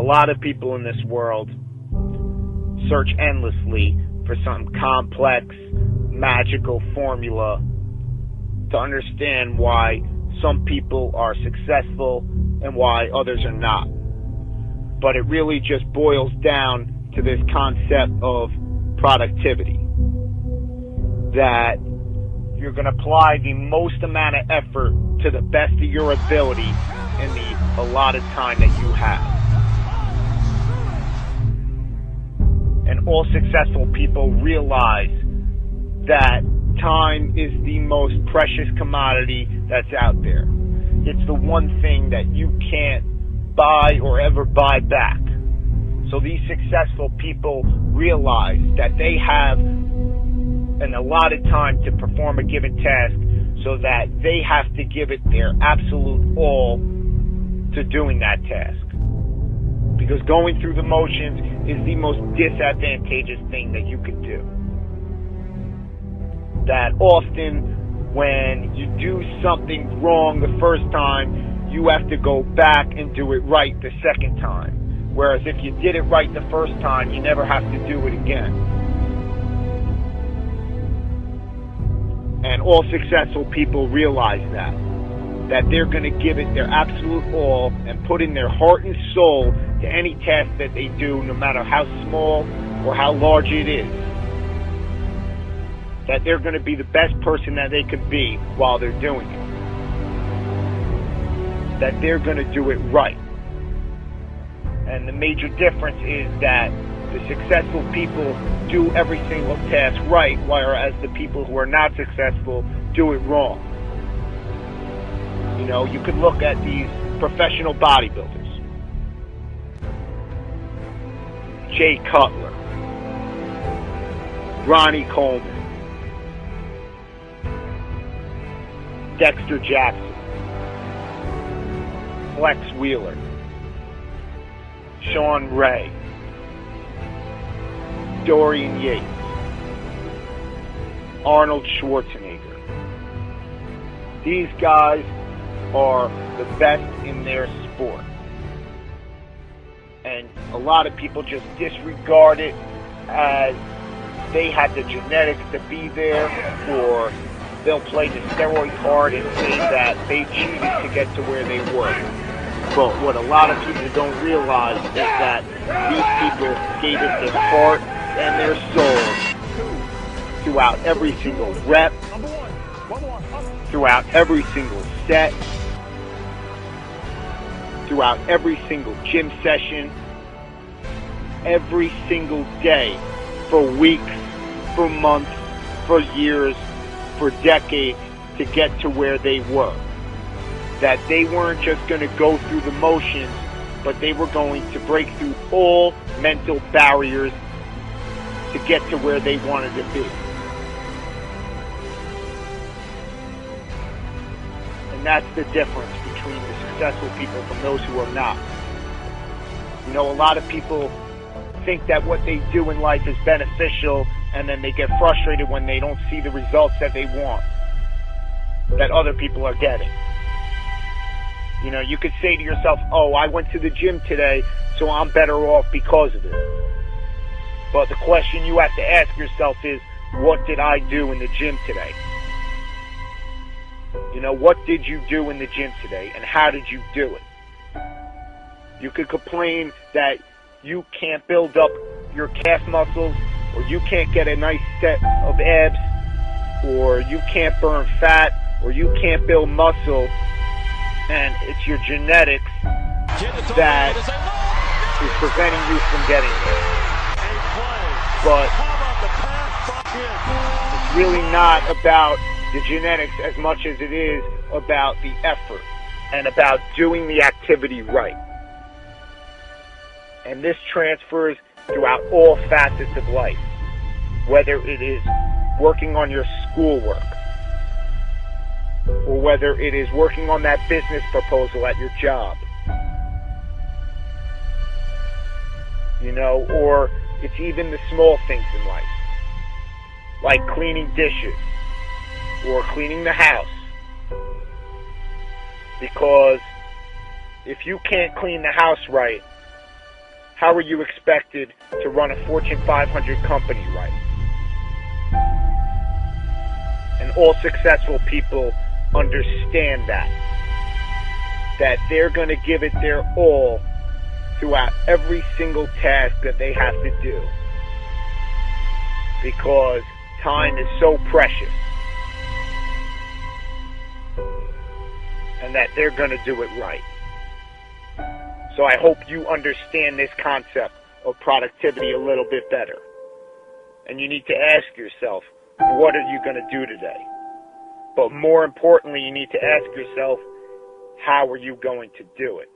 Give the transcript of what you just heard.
lot of people in this world search endlessly for some complex, magical formula to understand why some people are successful and why others are not. But it really just boils down to this concept of productivity. That you're going to apply the most amount of effort to the best of your ability in the allotted time that you have. And all successful people realize that time is the most precious commodity that's out there. It's the one thing that you can't buy or ever buy back. So these successful people realize that they have an allotted time to perform a given task, so that they have to give it their absolute all to doing that task. Because going through the motions is the most disadvantageous thing that you could do. That often when you do something wrong the first time, you have to go back and do it right the second time. Whereas if you did it right the first time, you never have to do it again. And all successful people realize that they're going to give it their absolute all and put in their heart and soul to any task that they do, no matter how small or how large it is. That they're going to be the best person that they could be while they're doing it. That they're going to do it right. And the major difference is that the successful people do every single task right, whereas the people who are not successful do it wrong. You know, you could look at these professional bodybuilders. Jay Cutler, Ronnie Coleman, Dexter Jackson, Flex Wheeler, Sean Ray, Dorian Yates, Arnold Schwarzenegger. These guys are the best in their sport. And a lot of people just disregard it as they had the genetics to be there, or they'll play the steroid card and say that they cheated to get to where they were. But what a lot of people don't realize is that these people gave it their heart and their soul throughout every single rep, throughout every single set, throughout every single gym session, every single day, for weeks, for months, for years, for decades, to get to where they were. That they weren't just going to go through the motions, but they were going to break through all mental barriers to get to where they wanted to be. And that's the difference between the successful people from those who are not. You know, a lot of people think that what they do in life is beneficial, and then they get frustrated when they don't see the results that they want, that other people are getting. You know, you could say to yourself, oh, I went to the gym today, so I'm better off because of it. But the question you have to ask yourself is, what did I do in the gym today? You know, what did you do in the gym today, and how did you do it? You could complain that you can't build up your calf muscles, or you can't get a nice set of abs, or you can't burn fat, or you can't build muscle, and it's your genetics that is preventing you from getting there. But it's really not about the genetics as much as it is about the effort and about doing the activity right. And this transfers throughout all facets of life, whether it is working on your schoolwork, or whether it is working on that business proposal at your job, you know, or it's even the small things in life, like cleaning dishes or cleaning the house. Because if you can't clean the house right, how are you expected to run a Fortune 500 company right? And all successful people understand that they're going to give it their all throughout every single task that they have to do, because time is so precious, and that they're going to do it right. So I hope you understand this concept of productivity a little bit better. And you need to ask yourself, what are you going to do today? But more importantly, you need to ask yourself, how are you going to do it?